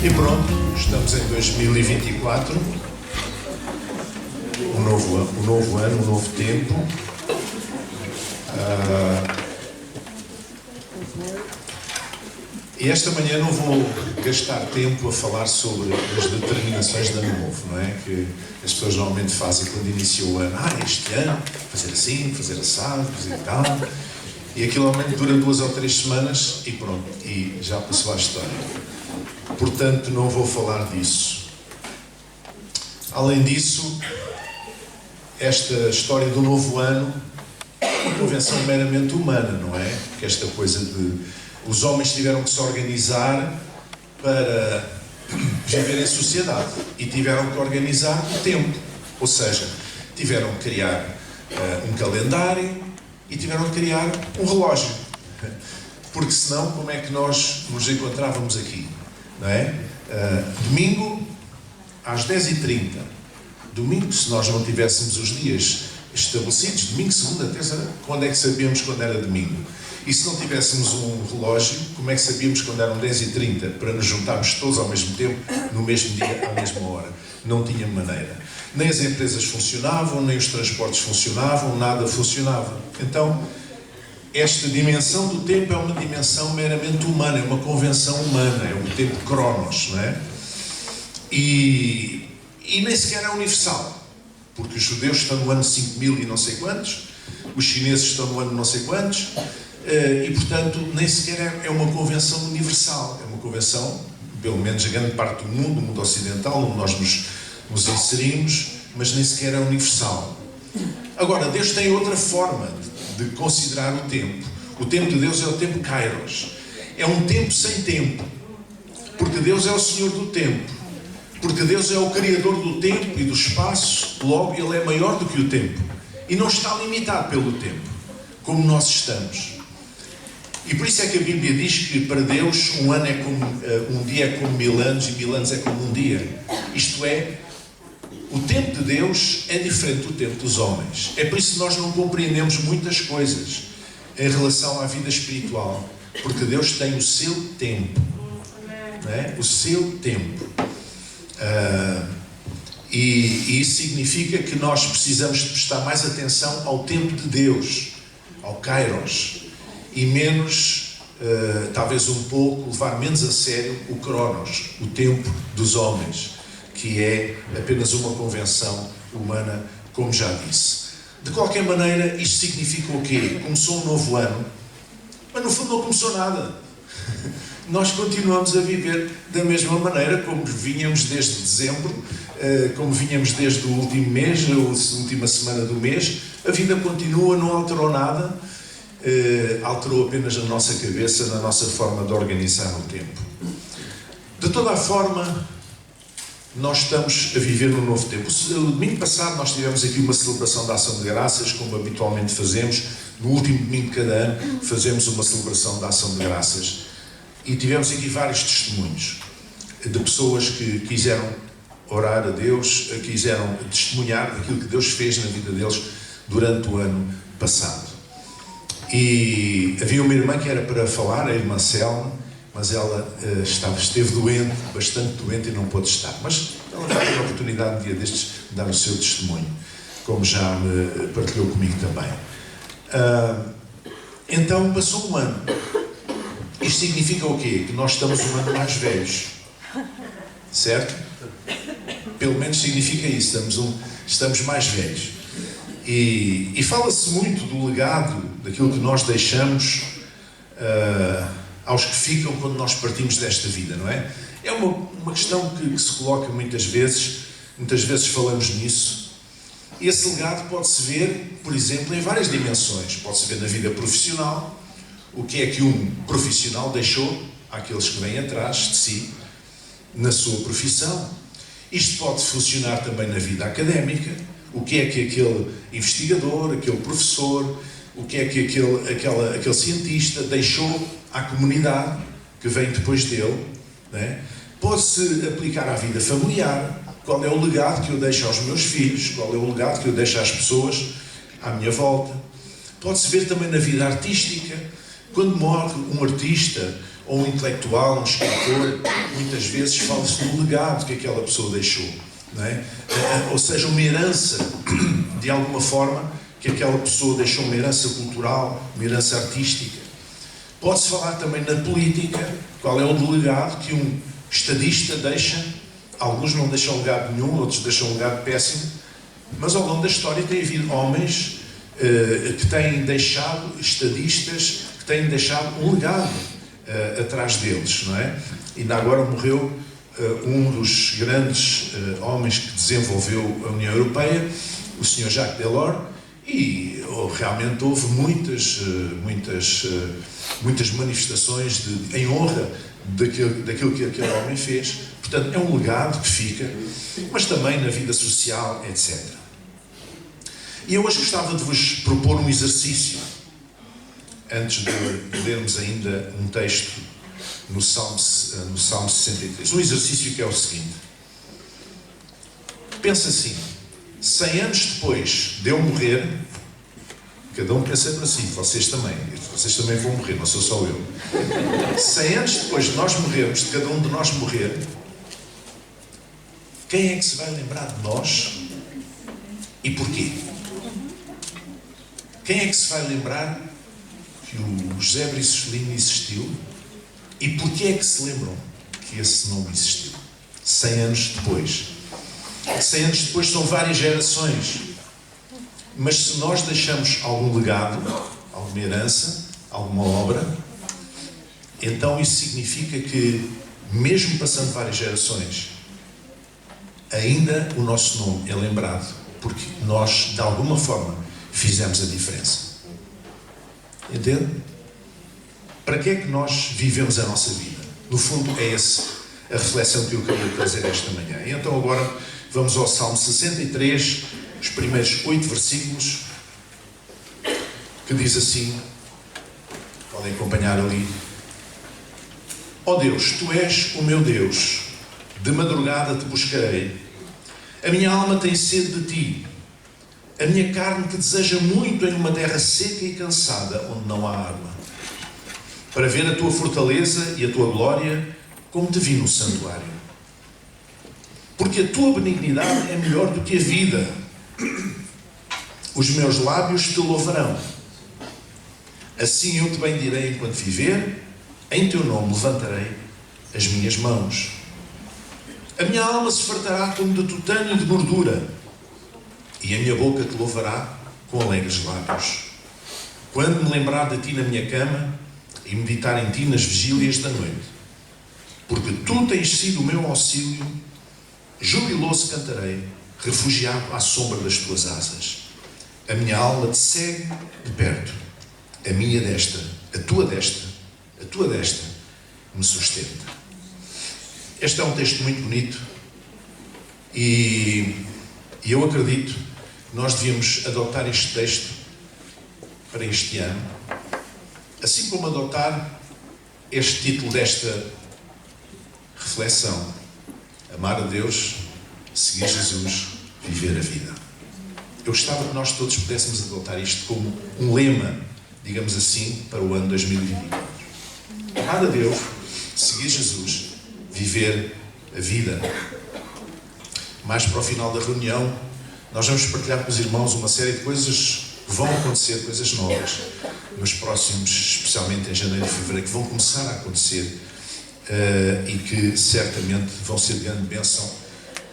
E pronto, estamos em 2024, um novo ano, um novo tempo. E esta manhã não vou gastar tempo a falar sobre as determinações de ano novo, não é? Que as pessoas normalmente fazem quando inicia o ano. Este ano, fazer assim, fazer assado, fazer tal. E aquilo normalmente dura 2 ou 3 semanas e pronto, e já passou a história. Portanto, não vou falar disso. Além disso, esta história do novo ano é uma convenção meramente humana, não é? Porque esta coisa de os homens tiveram que se organizar para viver em sociedade e tiveram que organizar o tempo, ou seja, tiveram que criar um calendário e tiveram que criar um relógio, porque senão como é que nós nos encontrávamos aqui, não é? Domingo às 10h30, domingo, se nós não tivéssemos os dias estabelecidos, domingo, segunda, terça, quando é que sabíamos quando era domingo? E se não tivéssemos um relógio, como é que sabíamos quando eram 10h30 para nos juntarmos todos ao mesmo tempo, no mesmo dia, à mesma hora? Não tinha maneira. Nem as empresas funcionavam, nem os transportes funcionavam, nada funcionava. Então, esta dimensão do tempo é uma dimensão meramente humana, é uma convenção humana, é o tempo cronos, não é? E nem sequer é universal, porque os judeus estão no ano 5000 e não sei quantos, os chineses estão no ano não sei quantos, e portanto nem sequer é uma convenção universal, é uma convenção, pelo menos a grande parte do mundo ocidental, onde nós nos inserimos, mas nem sequer é universal. Agora, Deus tem outra forma de considerar o tempo. O tempo de Deus é o tempo kairos, é um tempo sem tempo, porque Deus é o Senhor do tempo, porque Deus é o Criador do tempo e do espaço, logo Ele é maior do que o tempo e não está limitado pelo tempo, como nós estamos. E por isso é que a Bíblia diz que para Deus um ano é como um dia é como 1000 anos e 1000 anos é como um dia. Isto é, o tempo de Deus é diferente do tempo dos homens. É por isso que nós não compreendemos muitas coisas em relação à vida espiritual, porque Deus tem o seu tempo, não é? O seu tempo. E isso significa que nós precisamos de prestar mais atenção ao tempo de Deus, ao kairos, e menos, talvez um pouco, levar menos a sério o cronos, o tempo dos homens, que é apenas uma convenção humana, como já disse. De qualquer maneira, isto significa o quê? Começou um novo ano, mas no fundo não começou nada. Nós continuamos a viver da mesma maneira como vinhamos desde dezembro, como vinhamos desde o último mês, a última semana do mês. A vida continua, não alterou nada, alterou apenas a nossa cabeça, na nossa forma de organizar o tempo. De toda a forma, nós estamos a viver num novo tempo. O domingo passado nós tivemos aqui uma celebração da Ação de Graças, como habitualmente fazemos. No último domingo de cada ano fazemos uma celebração da Ação de Graças. E tivemos aqui vários testemunhos de pessoas que quiseram orar a Deus, quiseram testemunhar daquilo que Deus fez na vida deles durante o ano passado. E havia uma irmã que era para falar, a irmã Selma, mas ela esteve doente, bastante doente, e não pôde estar. Mas ela vai ter a oportunidade um dia destes de dar o seu testemunho, como já me partilhou comigo também. Então passou um ano. Isto significa o quê? Que nós estamos um ano mais velhos, certo? Pelo menos significa isso, estamos mais velhos. E fala-se muito do legado, daquilo que nós deixamos aos que ficam quando nós partimos desta vida, não é? É uma questão que se coloca muitas vezes falamos nisso. Esse legado pode-se ver, por exemplo, em várias dimensões. Pode-se ver na vida profissional, o que é que um profissional deixou àqueles que vêm atrás de si, na sua profissão. Isto pode funcionar também na vida académica. O que é que aquele investigador, aquele professor, o que é que aquele cientista deixou à comunidade que vem depois dele, não é? Pode-se aplicar à vida familiar. Qual é o legado que eu deixo aos meus filhos? Qual é o legado que eu deixo às pessoas à minha volta? Pode-se ver também na vida artística. Quando morre um artista, ou um intelectual, um escritor, muitas vezes fala-se do legado que aquela pessoa deixou, não é? Ou seja, uma herança, de alguma forma, que aquela pessoa deixou, uma herança cultural, uma herança artística. Pode-se falar também na política, qual é o legado que um estadista deixa. Alguns não deixam legado nenhum, outros deixam um legado péssimo, mas ao longo da história tem havido homens que têm deixado, estadistas, que têm deixado um legado atrás deles, não é? Ainda agora morreu um dos grandes homens que desenvolveu a União Europeia, o Sr. Jacques Delors, e realmente houve muitas manifestações em honra daquilo que aquele homem fez. Portanto, é um legado que fica, mas também na vida social, etc. E eu hoje gostava de vos propor um exercício, antes de lermos ainda um texto no Salmo 63. Um exercício que é o seguinte. Pensa assim, 100 anos depois de eu morrer, cada um pensa para si, vocês também vão morrer, não sou só eu. 100 anos depois de nós morrermos, de cada um de nós morrer, quem é que se vai lembrar de nós e porquê? Quem é que se vai lembrar que o José Bricelinho existiu e porquê é que se lembram que esse nome existiu? 100 anos depois. 100 anos depois são várias gerações. Mas se nós deixamos algum legado, alguma herança, alguma obra, então isso significa que, mesmo passando várias gerações, ainda o nosso nome é lembrado, porque nós, de alguma forma, fizemos a diferença. Entende? Para que é que nós vivemos a nossa vida? No fundo, é essa a reflexão que eu queria trazer esta manhã. E então agora vamos ao Salmo 63, os primeiros 8 versículos, que diz assim, podem acompanhar ali: Ó Deus, Tu és o meu Deus, de madrugada te buscarei. A minha alma tem sede de Ti. A minha carne te deseja muito em uma terra seca e cansada, onde não há água, para ver a Tua fortaleza e a Tua glória, como te vi no santuário. Porque a Tua benignidade é melhor do que a vida. Os meus lábios te louvarão. Assim eu te bendirei enquanto viver, em Teu nome levantarei as minhas mãos. A minha alma se fartará como de tutano e de gordura, e a minha boca te louvará com alegres lábios. Quando me lembrar de Ti na minha cama e meditar em Ti nas vigílias da noite. Porque Tu tens sido o meu auxílio, jubiloso cantarei, refugiado à sombra das Tuas asas. A minha alma te segue de perto. A minha destra, a tua destra me sustenta. Este é um texto muito bonito e eu acredito que nós devíamos adotar este texto para este ano, assim como adotar este título desta reflexão: amar a Deus, seguir Jesus, viver a vida. Eu gostava que nós todos pudéssemos adotar isto como um lema, digamos assim, para o ano 2024. Amar a Deus, seguir Jesus, viver a vida. Mais para o final da reunião, nós vamos partilhar com os irmãos uma série de coisas que vão acontecer, coisas novas, nos próximos, especialmente em janeiro e fevereiro, que vão começar a acontecer e que certamente vão ser de grande bênção.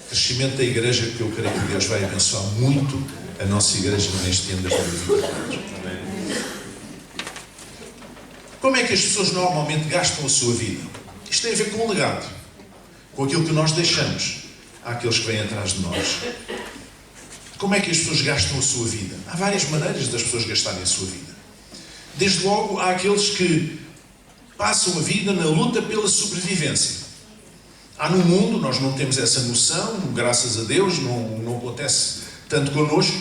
Crescimento da igreja, que eu creio que Deus vai abençoar muito a nossa igreja neste ano de 2024. Como é que as pessoas normalmente gastam a sua vida? Isto tem a ver com o legado, com aquilo que nós deixamos àqueles que vêm atrás de nós. Como é que as pessoas gastam a sua vida? Há várias maneiras das pessoas gastarem a sua vida. Desde logo, há aqueles que passam a vida na luta pela sobrevivência. Há no mundo, nós não temos essa noção, graças a Deus, não acontece tanto connosco,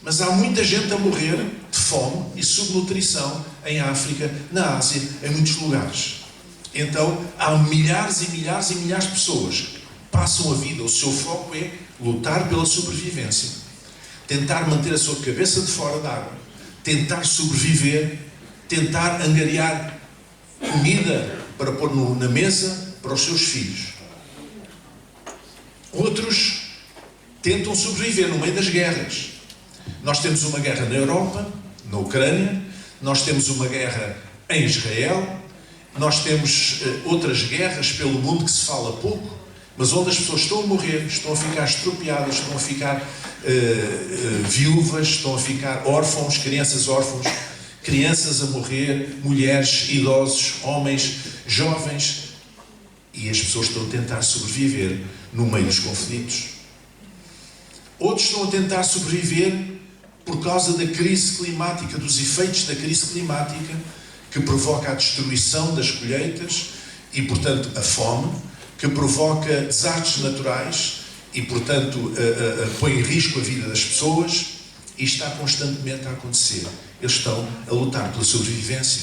mas há muita gente a morrer de fome e subnutrição em África, na Ásia, em muitos lugares. Então, há milhares e milhares e milhares de pessoas que passam a vida, o seu foco é lutar pela sobrevivência, tentar manter a sua cabeça de fora d'água, tentar sobreviver, tentar angariar comida para pôr na mesa para os seus filhos. Outros tentam sobreviver no meio das guerras. Nós temos uma guerra na Europa, na Ucrânia, nós temos uma guerra em Israel, nós temos outras guerras pelo mundo que se fala pouco, mas onde as pessoas estão a morrer, estão a ficar estropiadas, estão a ficar viúvas, estão a ficar órfãos, crianças órfãos, crianças a morrer, mulheres, idosos, homens, jovens, e as pessoas estão a tentar sobreviver no meio dos conflitos. Outros estão a tentar sobreviver por causa da crise climática, dos efeitos da crise climática, que provoca a destruição das colheitas e, portanto, a fome, que provoca desastres naturais e, portanto, põe em risco a vida das pessoas, e está constantemente a acontecer. Eles estão a lutar pela sobrevivência.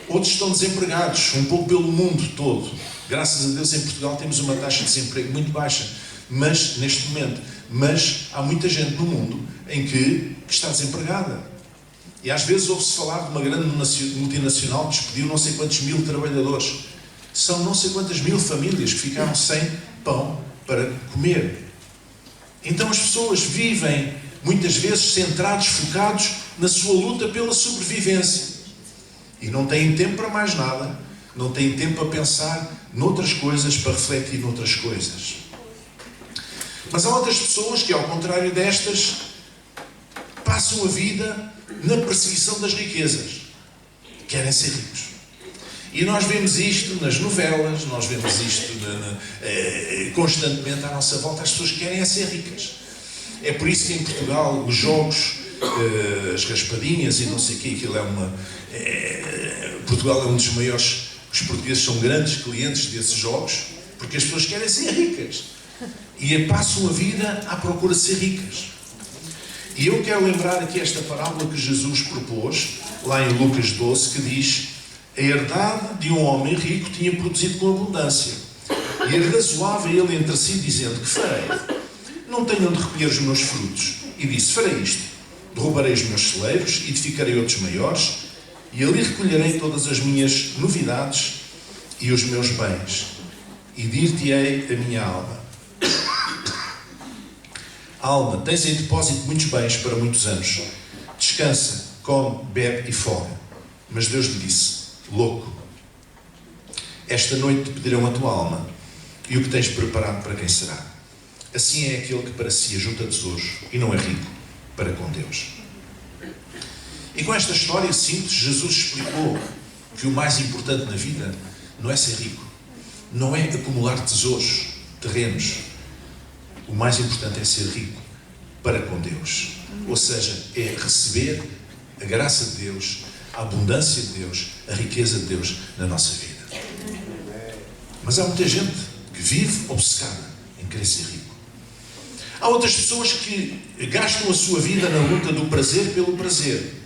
Outros estão desempregados, um pouco pelo mundo todo. Graças a Deus, em Portugal temos uma taxa de desemprego muito baixa, mas neste momento, há muita gente no mundo em que está desempregada. E às vezes ouve-se falar de uma grande multinacional que despediu não sei quantos mil trabalhadores. São não sei quantas mil famílias que ficaram sem pão para comer. Então as pessoas vivem, muitas vezes, centrados, focados na sua luta pela sobrevivência. E não têm tempo para mais nada, não têm tempo a pensar noutras coisas, para refletir noutras coisas. Mas há outras pessoas que, ao contrário destas, passam a vida na perseguição das riquezas. Querem ser ricos. E nós vemos isto nas novelas, nós vemos isto constantemente à nossa volta. As pessoas querem ser ricas. É por isso que em Portugal os jogos, as raspadinhas e não sei o quê, aquilo Portugal é um dos maiores, os portugueses são grandes clientes desses jogos, porque as pessoas querem ser ricas. E passam a vida à procura de ser ricas. E eu quero lembrar aqui esta parábola que Jesus propôs, lá em Lucas 12, que diz: a herdade de um homem rico tinha produzido com abundância. E arrazoava ele entre si, dizendo: que farei? Não tenho onde recolher os meus frutos. E disse: farei isto: derrubarei os meus celeiros, edificarei outros maiores, e ali recolherei todas as minhas novidades e os meus bens. E dir-te-ei a minha alma: alma, tens em depósito muitos bens para muitos anos. Descansa, come, bebe e folga. Mas Deus lhe disse: louco, esta noite te pedirão a tua alma, e o que tens preparado para quem será? Assim é aquele que para si ajunta tesouros e não é rico para com Deus. E com esta história simples, Jesus explicou que o mais importante na vida não é ser rico, não é acumular tesouros terrenos. O mais importante é ser rico para com Deus. Ou seja, é receber a graça de Deus, a abundância de Deus, a riqueza de Deus na nossa vida. Mas há muita gente que vive obcecada em querer ser rico. Há outras pessoas que gastam a sua vida na luta do prazer pelo prazer.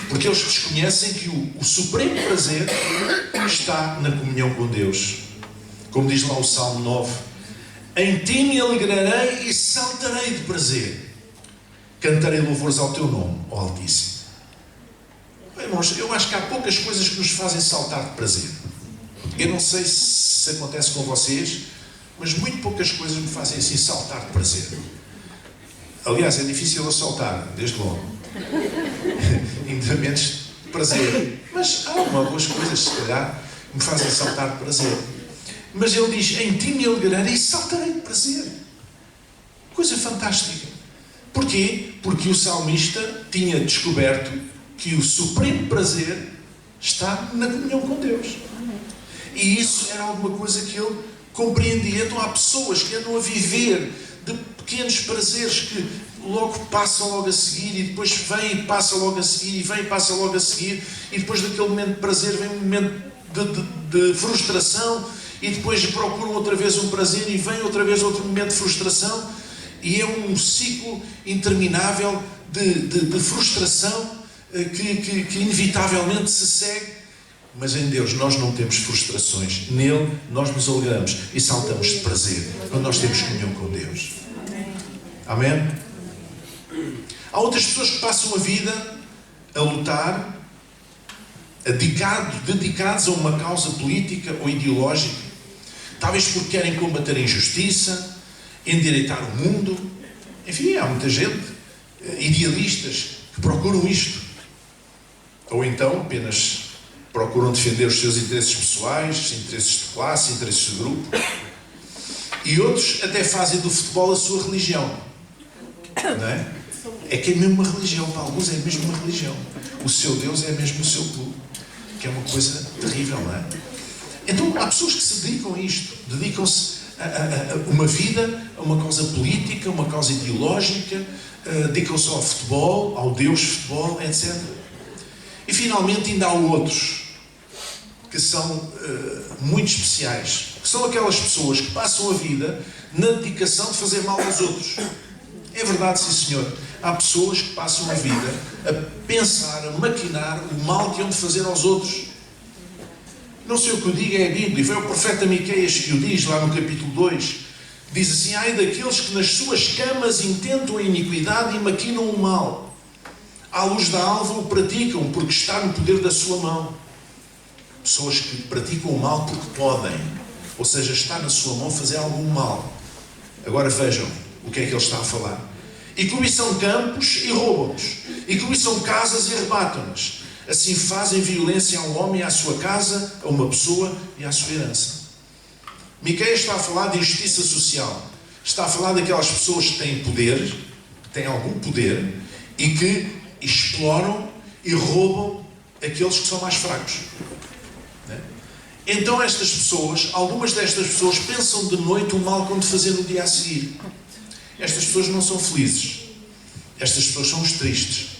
Porque eles desconhecem que o supremo prazer está na comunhão com Deus. Como diz lá o Salmo 9: em ti me alegrarei e saltarei de prazer. Cantarei louvores ao teu nome, ó Altíssimo. Irmãos, eu acho que há poucas coisas que nos fazem saltar de prazer. Eu não sei se acontece com vocês, mas muito poucas coisas me fazem assim saltar de prazer. Aliás, é difícil eu saltar, desde logo. Ainda menos de prazer. Mas há algumas coisas, se calhar, que me fazem saltar de prazer. Mas ele diz: em ti me alegrarei e saltarei de prazer. Coisa fantástica. Porquê? Porque o salmista tinha descoberto que o supremo prazer está na comunhão com Deus. E isso era alguma coisa que ele compreendia. Então há pessoas que andam a viver de pequenos prazeres que logo passam logo a seguir, e depois vem e passa logo a seguir, e vem e passa logo a seguir, e depois daquele momento de prazer vem um momento de frustração, e depois procuram outra vez um prazer e vem outra vez outro momento de frustração, e é um ciclo interminável de frustração que inevitavelmente se segue. Mas em Deus nós não temos frustrações. Nele nós nos alegramos e saltamos de prazer quando nós temos comunhão com Deus. Amém? Há outras pessoas que passam a vida a lutar dedicados a uma causa política ou ideológica, talvez porque querem combater a injustiça, endireitar o mundo. Enfim, há muita gente, idealistas, que procuram isto. Ou então apenas procuram defender os seus interesses pessoais, interesses de classe, interesses de grupo. E outros até fazem do futebol a sua religião. Não é? É que é mesmo uma religião. Para alguns é mesmo uma religião. O seu Deus é mesmo o seu clube. Que é uma coisa terrível, não é? Então há pessoas que se dedicam a isto. Dedicam-se a uma vida, a uma causa política, a uma causa ideológica. Dedicam-se ao futebol, ao Deus futebol, etc. E finalmente ainda há outros que são muito especiais. Que são aquelas pessoas que passam a vida na dedicação de fazer mal aos outros. É verdade, sim senhor. Há pessoas que passam a vida a pensar, a maquinar o mal que hão de fazer aos outros. Não sei o que eu digo, é a Bíblia. Foi o profeta Miqueias que o diz lá no capítulo 2. Diz assim: ai daqueles que nas suas camas intentam a iniquidade e maquinam o mal. À luz da alva o praticam, porque está no poder da sua mão. Pessoas que praticam o mal porque podem. Ou seja, está na sua mão fazer algum mal. Agora vejam o que é que ele está a falar. E cobiçam campos e roubam-nos. E cobiçam casas e arrebatam-nas. Assim fazem violência a um homem, à sua casa, a uma pessoa e à sua herança. Miqueias está a falar de injustiça social. Está a falar daquelas pessoas que têm poder, que têm algum poder, e que exploram e roubam aqueles que são mais fracos. Então estas pessoas, algumas destas pessoas pensam de noite o mal que hão de fazer no dia a seguir. Estas pessoas não são felizes. Estas pessoas são os tristes.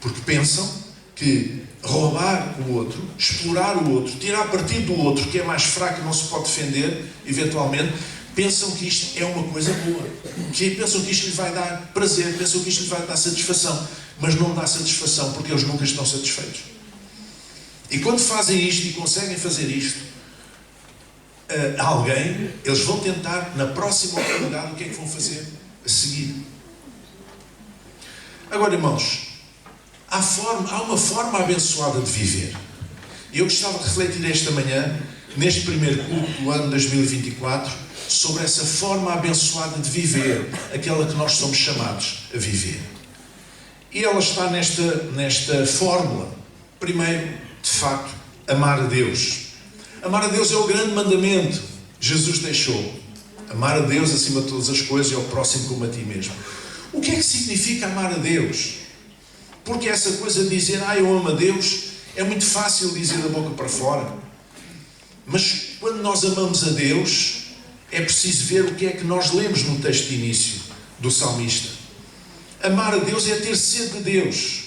Porque pensam que roubar o outro, explorar o outro, tirar partido do outro que é mais fraco e não se pode defender, eventualmente, pensam que isto é uma coisa boa. Pensam que isto lhe vai dar prazer, pensam que isto lhe vai dar satisfação. Mas não dá satisfação porque eles nunca estão satisfeitos. E quando fazem isto e conseguem fazer isto a alguém, eles vão tentar, na próxima oportunidade, o que é que vão fazer a seguir. Agora, irmãos, há uma forma abençoada de viver. E eu gostava de refletir esta manhã, neste primeiro culto do ano 2024, sobre essa forma abençoada de viver, aquela que nós somos chamados a viver. E ela está nesta fórmula. Primeiro, de facto, amar a Deus. Amar a Deus é o grande mandamento que Jesus deixou. Amar a Deus acima de todas as coisas e ao próximo como a ti mesmo. O que é que significa amar a Deus? Porque essa coisa de dizer, eu amo a Deus, é muito fácil dizer da boca para fora. Mas quando nós amamos a Deus, é preciso ver o que é que nós lemos no texto de início do salmista. Amar a Deus é ter sede de Deus.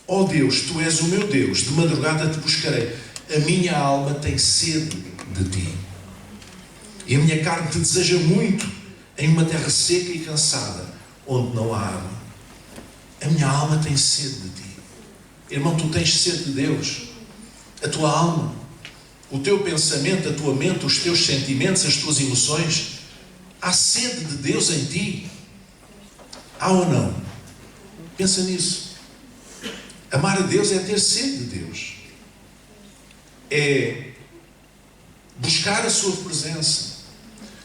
Ó Deus, Tu és o meu Deus, de madrugada Te buscarei. A minha alma tem sede de Ti. E a minha carne Te deseja muito em uma terra seca e cansada, onde não há água. A minha alma tem sede de Ti. Irmão, tu tens sede de Deus. A tua alma, o teu pensamento, a tua mente, os teus sentimentos, as tuas emoções. Há sede de Deus em ti? Há ou não? Pensa nisso. Amar a Deus é ter sede de Deus. É buscar a sua presença.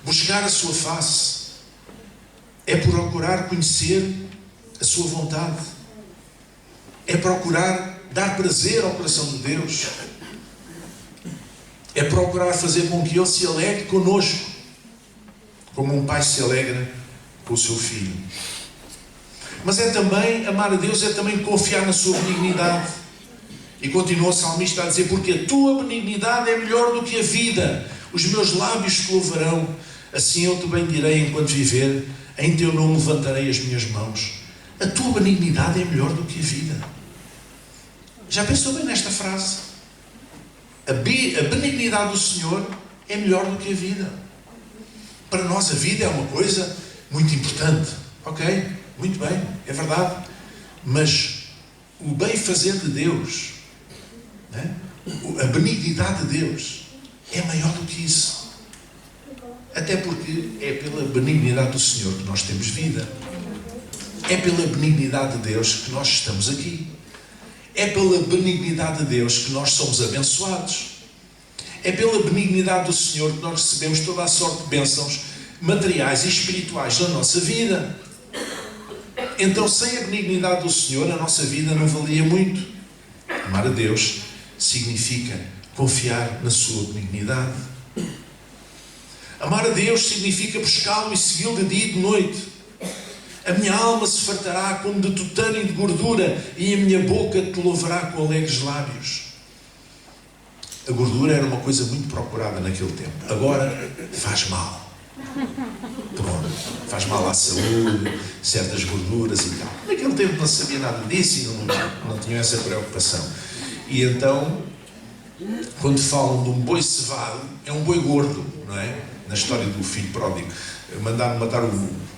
Buscar a sua face. É procurar conhecer a sua vontade. É procurar dar prazer ao coração de Deus. É procurar fazer com que Ele se alegre conosco, como um pai se alegra com o seu filho. Mas é também, amar a Deus é também confiar na sua benignidade. E continua o salmista a dizer, porque a tua benignidade é melhor do que a vida. Os meus lábios te louvarão. Assim eu te bendirei enquanto viver. Em teu nome levantarei as minhas mãos. A tua benignidade é melhor do que a vida. Já pensou bem nesta frase? A benignidade do Senhor é melhor do que a vida. Para nós a vida é uma coisa muito importante. Ok? Muito bem, é verdade. Mas o bem-fazer de Deus, né? A benignidade de Deus é maior do que isso. Até porque é pela benignidade do Senhor que nós temos vida. É pela benignidade de Deus que nós estamos aqui. É pela benignidade de Deus que nós somos abençoados. É pela benignidade do Senhor que nós recebemos toda a sorte de bênçãos materiais e espirituais na nossa vida. Então, sem a benignidade do Senhor, a nossa vida não valia muito. Amar a Deus significa confiar na sua benignidade. Amar a Deus significa buscá-lo e segui-lo de dia e de noite. A minha alma se fartará como de tutano e de gordura, e a minha boca te louvará com alegres lábios. A gordura era uma coisa muito procurada naquele tempo. Agora faz mal. Pronto, faz mal à saúde, certas gorduras e tal. Naquele tempo não sabia nada disso e não tinha essa preocupação. E então, quando falam de um boi cevado, é um boi gordo, não é? Na história do filho pródigo, mandaram matar um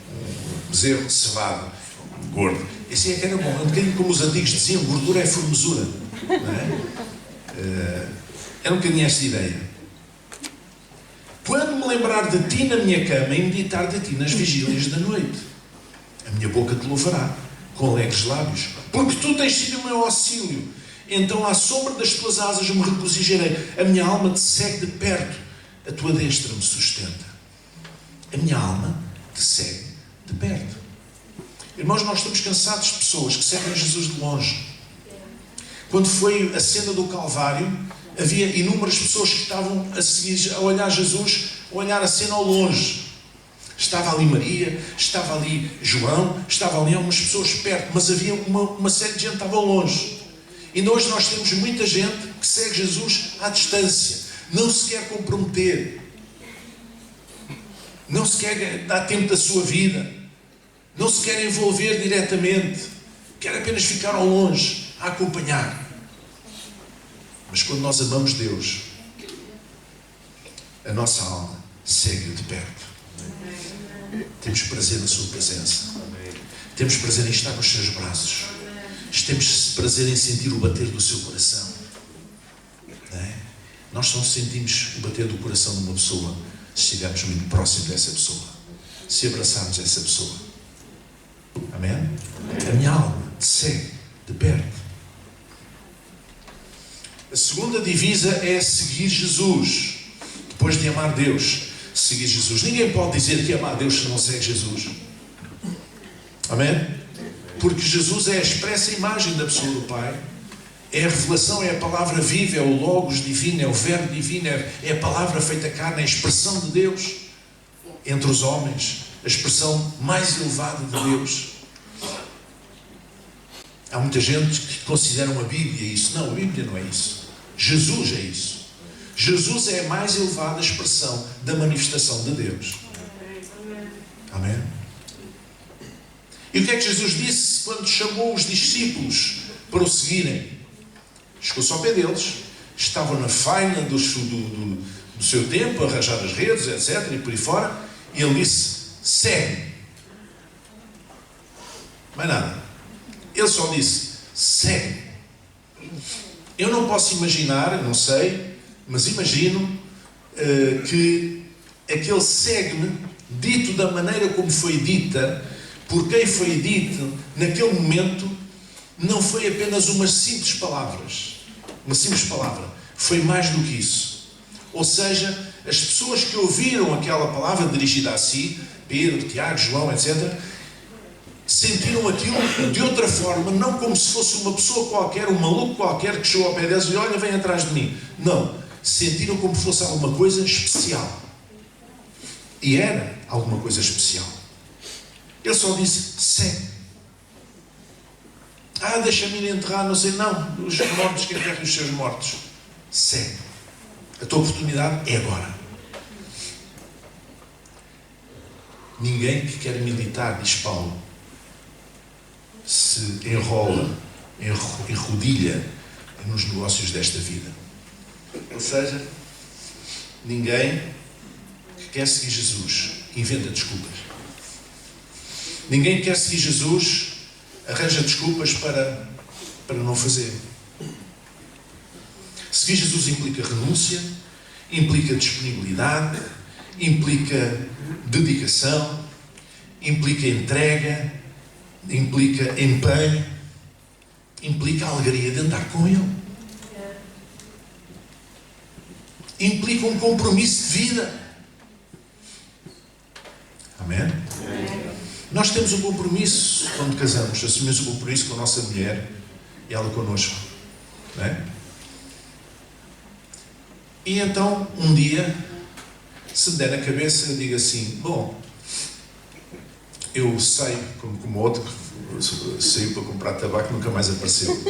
bezerro cevado, gordo. Esse é que era bom. É um bocadinho como os antigos diziam, gordura é formosura, não é? É um bocadinho esta ideia. Quando me lembrar de ti na minha cama e meditar de ti nas vigílias da noite, a minha boca te louvará com alegres lábios, porque tu tens sido o meu auxílio. Então à sombra das tuas asas eu me regozijarei. A minha alma te segue de perto, a tua destra me sustenta. A minha alma te segue de perto. Irmãos, nós estamos cansados de pessoas que seguem Jesus de longe. Quando foi a cena do Calvário, havia inúmeras pessoas que estavam a seguir, a olhar Jesus, a olhar a cena ao longe. Estava ali Maria, estava ali João, estava ali algumas pessoas perto, mas havia uma série de gente que estava ao longe. E hoje nós temos muita gente que segue Jesus à distância, não se quer comprometer, não se quer dar tempo da sua vida, não se quer envolver diretamente, quer apenas ficar ao longe, a acompanhar. Mas quando nós amamos Deus, a nossa alma segue-o de perto. Temos prazer na sua presença. Temos prazer em estar nos seus braços. Temos prazer em sentir o bater do seu coração. Não é? Nós só sentimos o bater do coração de uma pessoa se estivermos muito próximo dessa pessoa, se abraçarmos essa pessoa. Amém? A minha alma segue de perto. A segunda divisa é seguir Jesus. Depois de amar Deus, seguir Jesus. Ninguém pode dizer que ama a Deus se não segue Jesus. Amém? Porque Jesus é a expressa imagem da pessoa do Pai. É a revelação, é a palavra viva, é o Logos divino, é o Verbo divino, é a palavra feita carne, é a expressão de Deus entre os homens, a expressão mais elevada de Deus. Há muita gente que considera a Bíblia isso. Não, a Bíblia não é isso. Jesus é isso. Jesus é a mais elevada expressão da manifestação de Deus. Amém? E o que é que Jesus disse quando chamou os discípulos para o seguirem? Chegou-se ao pé deles, estavam na faina do seu tempo, a arranjar as redes, etc., e por aí fora, e ele disse: segue. Mais nada. Ele só disse: segue. Eu não posso imaginar, não sei, mas imagino que aquele segue-me, dito da maneira como foi dita, por quem foi dito, naquele momento, não foi apenas umas simples palavras. Uma simples palavra. Foi mais do que isso. Ou seja, as pessoas que ouviram aquela palavra dirigida a si, Pedro, Tiago, João, etc., sentiram aquilo de outra forma, não como se fosse uma pessoa qualquer, um maluco qualquer que chegou ao pé deles e olha, vem atrás de mim. Não. Sentiram como se fosse alguma coisa especial. E era alguma coisa especial. Ele só disse: segue. Deixa-me ir enterrar, não sei. Não, os mortos que enterram os seus mortos. Segue. A tua oportunidade é agora. Ninguém que quer militar, diz Paulo, se enrola, enrodilha nos negócios desta vida. Ou seja, ninguém que quer seguir Jesus inventa desculpas. Ninguém que quer seguir Jesus arranja desculpas para não fazer. Seguir Jesus implica renúncia, implica disponibilidade, implica dedicação, implica entrega, implica empenho. implica a alegria de andar com Ele. Implica um compromisso de vida. Amém? Nós temos um compromisso quando casamos, assumimos um compromisso com a nossa mulher e ela connosco. Não é? E então, um dia, se me der na cabeça, eu digo assim: bom, eu saio como outro que saiu para comprar tabaco e nunca mais apareceu.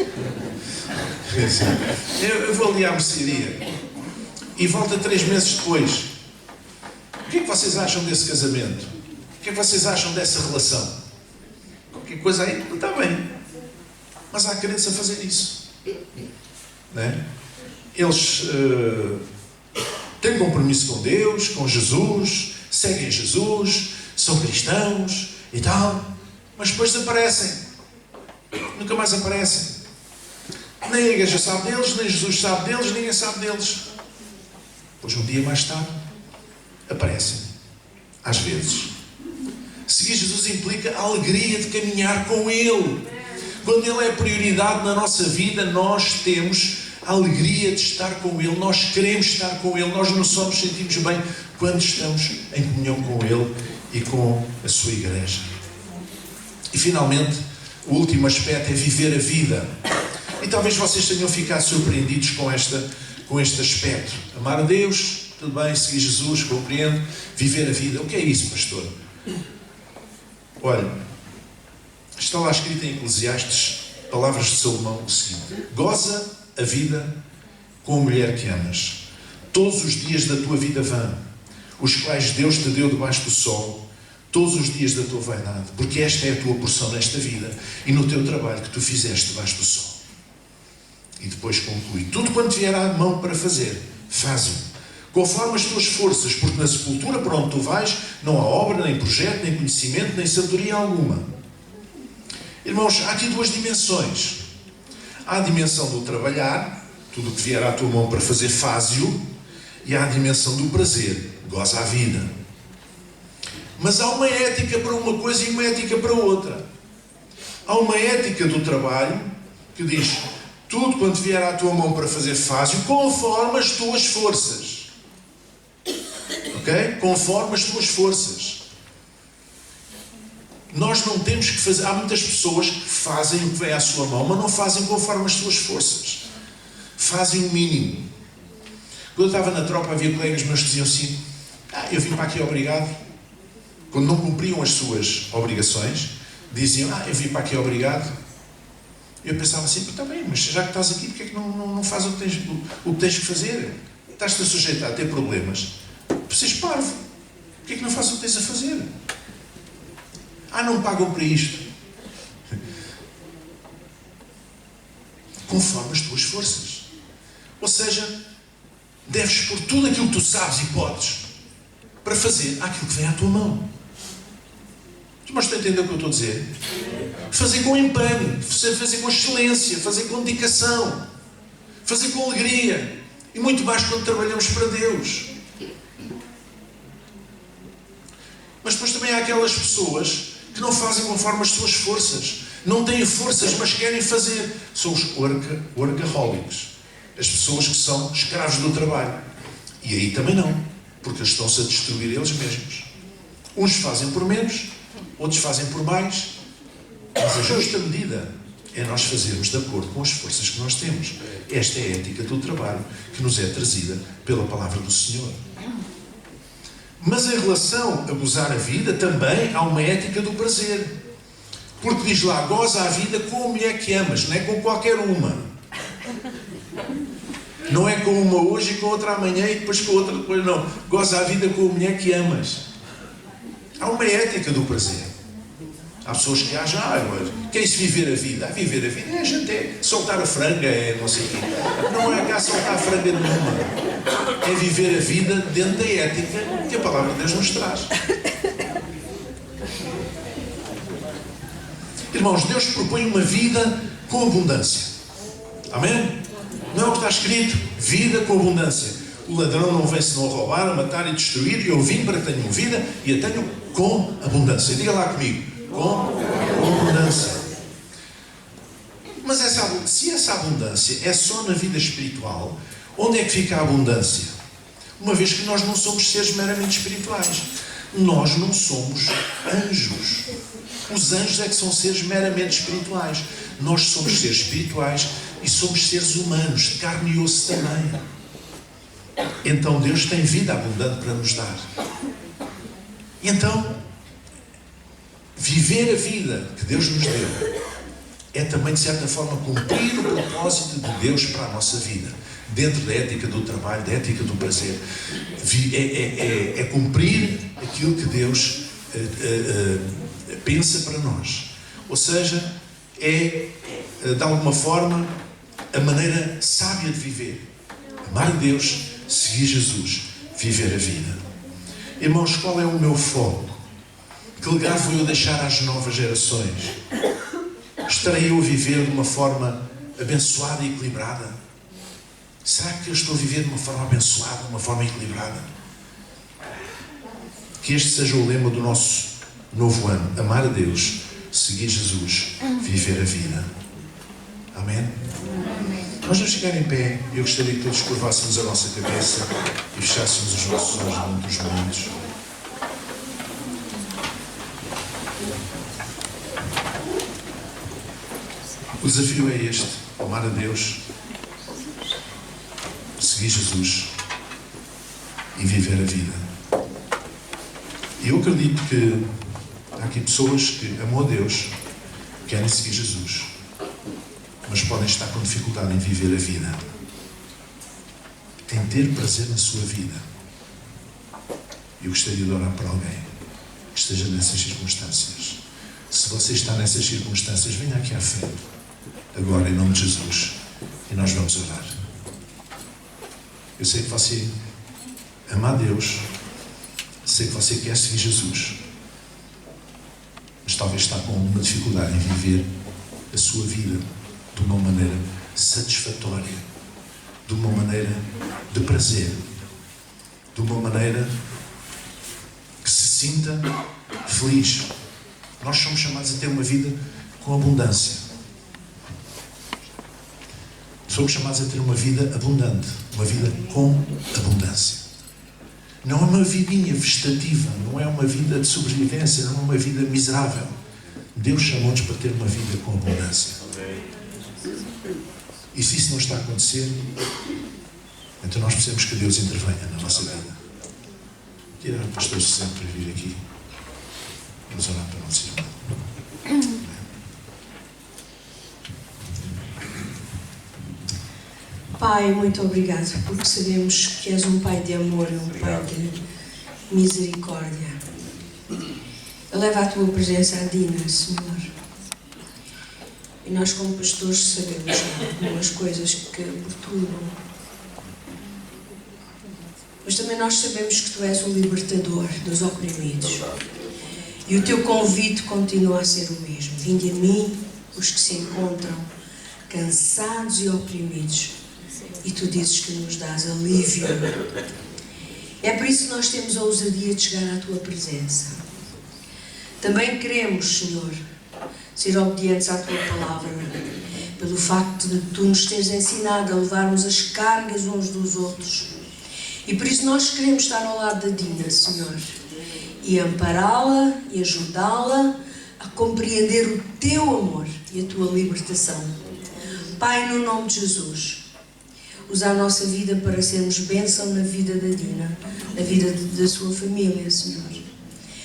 Eu vou ali à mercearia e volto 3 meses depois. O que é que vocês acham desse casamento? O que é que vocês acham dessa relação? Qualquer coisa aí não está bem. Mas há crentes a fazer isso. Não é? Eles têm compromisso com Deus, com Jesus, seguem Jesus, são cristãos e tal, mas depois desaparecem. Nunca mais aparecem. Nem a igreja sabe deles, nem Jesus sabe deles, ninguém sabe deles. Depois, um dia mais tarde, aparecem. Às vezes. Seguir Jesus implica a alegria de caminhar com Ele. Quando Ele é prioridade na nossa vida, nós temos a alegria de estar com Ele. Nós queremos estar com Ele. Nós não só nos sentimos bem quando estamos em comunhão com Ele e com a sua igreja. E finalmente, o último aspecto é viver a vida. E talvez vocês tenham ficado surpreendidos com este aspecto. Amar a Deus, tudo bem, seguir Jesus, compreendo. Viver a vida. O que é isso, pastor? Olha, está lá escrito em Eclesiastes, palavras de Salomão, o seguinte: goza a vida com a mulher que amas, todos os dias da tua vida vã, os quais Deus te deu debaixo do sol, todos os dias da tua vaidade, porque esta é a tua porção nesta vida e no teu trabalho que tu fizeste debaixo do sol. E depois conclui: tudo quanto vier à mão para fazer, faz-o, conforme as tuas forças, porque na sepultura por onde tu vais, não há obra, nem projeto, nem conhecimento, nem sabedoria alguma. Irmãos, há aqui 2 dimensões. Há a dimensão do trabalhar, tudo o que vier à tua mão para fazer, faz-o, e há a dimensão do prazer, goza a vida. Mas há uma ética para uma coisa e uma ética para outra. Há uma ética do trabalho que diz: tudo quanto vier à tua mão para fazer, faz-o conforme as tuas forças. Ok? Conforme as tuas forças. Nós não temos que fazer. Há muitas pessoas que fazem o que vem à sua mão, mas não fazem conforme as suas forças. Fazem o mínimo. Quando eu estava na tropa, havia colegas meus que diziam assim: eu vim para aqui obrigado. Quando não cumpriam as suas obrigações, diziam: eu vim para aqui obrigado. Eu pensava assim: está bem, mas já que estás aqui, porque é que não fazes o que tens que fazer? Estás-te a sujeitar a ter problemas. Precisas parvo. Porque é que não fazes o que tens a fazer? Não me pagam para isto. Conforme as tuas forças. Ou seja, deves pôr tudo aquilo que tu sabes e podes para fazer aquilo que vem à tua mão. Mas estão a entender o que eu estou a dizer? Fazer com empenho, fazer com excelência, fazer com dedicação, fazer com alegria. E muito mais quando trabalhamos para Deus. Mas depois também há aquelas pessoas que não fazem conforme as suas forças. Não têm forças, mas querem fazer. São os workaholics. As pessoas que são escravos do trabalho. E aí também não. Porque eles estão-se a destruir eles mesmos. Uns fazem por menos, outros fazem por mais. Mas a justa medida é nós fazermos de acordo com as forças que nós temos. Esta é a ética do trabalho que nos é trazida pela palavra do Senhor. Mas em relação a gozar a vida, também há uma ética do prazer. Porque diz lá: goza a vida com a mulher que amas, não é com qualquer uma. Não é com uma hoje e com outra amanhã e depois com outra depois, não. Goza a vida com a mulher que amas. Há uma ética do prazer. Há pessoas que acham: que é isso viver a vida? Viver a vida é a gente soltar a franga, não sei o quê. Não é cá soltar a franga nenhuma. É viver a vida dentro da ética que a palavra de Deus nos traz. Irmãos, Deus propõe uma vida com abundância. Amém? Não é o que está escrito? Vida com abundância. O ladrão não vem senão a roubar, a matar e destruir. E eu vim para que tenham vida e a tenham com abundância. Diga lá comigo: com abundância. Mas se essa abundância é só na vida espiritual, onde é que fica a abundância? Uma vez que nós não somos seres meramente espirituais. Nós não somos anjos. Os anjos é que são seres meramente espirituais. Nós somos seres espirituais e somos seres humanos, de carne e osso também. Então Deus tem vida abundante para nos dar. E então, viver a vida que Deus nos deu é também, de certa forma, cumprir o propósito de Deus para a nossa vida. Dentro da ética do trabalho, da ética do prazer. É cumprir aquilo que Deus pensa para nós. Ou seja, de alguma forma, a maneira sábia de viver. Amar a Deus, seguir Jesus, viver a vida. Irmãos, qual é o meu foco? Que legado vou eu deixar às novas gerações? Estarei eu a viver de uma forma abençoada e equilibrada? Será que eu estou a viver de uma forma abençoada, de uma forma equilibrada? Que este seja o lema do nosso novo ano. Amar a Deus, seguir Jesus, viver a vida. Amém? Amém. Nós vamos ficar em pé. Eu gostaria que todos curvássemos a nossa cabeça e fechássemos os nossos olhos durante os momentos. O desafio é este: amar a Deus, seguir Jesus e viver a vida. E eu acredito que há aqui pessoas que amam a Deus, querem seguir Jesus, mas podem estar com dificuldade em viver a vida, em ter prazer na sua vida. Eu gostaria de orar por alguém que esteja nessas circunstâncias. Se você está nessas circunstâncias, venha aqui à frente, agora, em nome de Jesus, e nós vamos orar. Eu sei que você ama a Deus, sei que você quer seguir Jesus, mas talvez está com alguma dificuldade em viver a sua vida de uma maneira satisfatória, de uma maneira de prazer, de uma maneira que se sinta feliz. Nós somos chamados a ter uma vida com abundância. Somos chamados a ter uma vida abundante, uma vida com abundância. Não é uma vidinha vegetativa, não é uma vida de sobrevivência, não é uma vida miserável. Deus chamou-nos para ter uma vida com abundância. E se isso não está a acontecer, então nós precisamos que Deus intervenha na nossa vida. Tirar o pastor sempre para vir aqui. Vamos orar para o nosso irmão. Pai, muito obrigado, porque sabemos que és um Pai de amor, um Pai de misericórdia. Eleva a tua presença à Dina, Senhor. E nós, como pastores, sabemos algumas coisas que perturbam. Mas também nós sabemos que tu és o libertador dos oprimidos. E o teu convite continua a ser o mesmo. Vinde a mim, os que se encontram cansados e oprimidos. E tu dizes que nos dás alívio. É por isso que nós temos a ousadia de chegar à tua presença. Também queremos, Senhor, ser obedientes à tua palavra, pelo facto de tu nos teres ensinado a levarmos as cargas uns dos outros. E por isso nós queremos estar ao lado da Dina, Senhor, e ampará-la e ajudá-la a compreender o teu amor e a tua libertação. Pai, no nome de Jesus, usa a nossa vida para sermos bênção na vida da Dina, na vida da sua família, Senhor.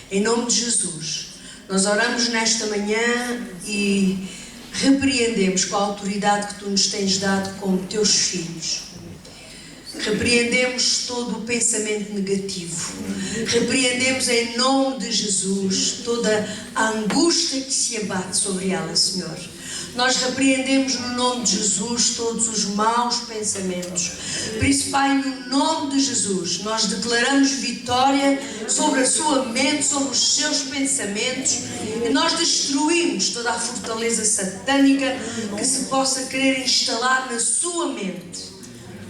Em nome de Jesus, nós oramos nesta manhã e repreendemos com a autoridade que tu nos tens dado como teus filhos. Repreendemos todo o pensamento negativo. Repreendemos em nome de Jesus toda a angústia que se abate sobre ela, Senhor. Nós repreendemos no nome de Jesus todos os maus pensamentos. Por isso, Pai, no nome de Jesus, nós declaramos vitória sobre a sua mente, sobre os seus pensamentos, e nós destruímos toda a fortaleza satânica que se possa querer instalar na sua mente,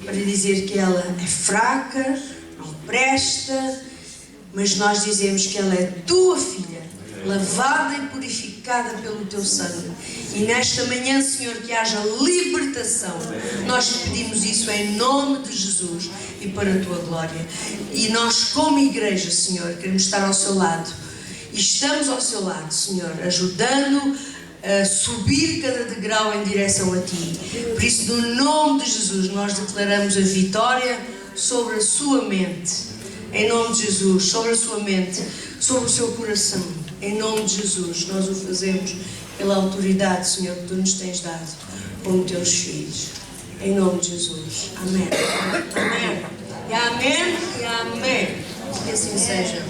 para dizer que ela é fraca, não presta, mas nós dizemos que ela é tua filha, lavada e purificada pelo teu sangue. E nesta manhã, Senhor, que haja libertação. Nós te pedimos isso em nome de Jesus e para a tua glória. E nós, como igreja, Senhor, queremos estar ao seu lado. E estamos ao seu lado, Senhor, ajudando a subir cada degrau em direção a ti. Por isso, no nome de Jesus, nós declaramos a vitória sobre a sua mente. Em nome de Jesus, sobre a sua mente, sobre o seu coração. Em nome de Jesus, nós o fazemos pela autoridade, Senhor, que tu nos tens dado como teus filhos. Em nome de Jesus. Amém. Amém. E amém e amém. Que assim seja.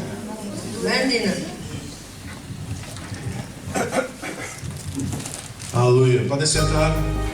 Brandina. Aleluia. Podem sentar.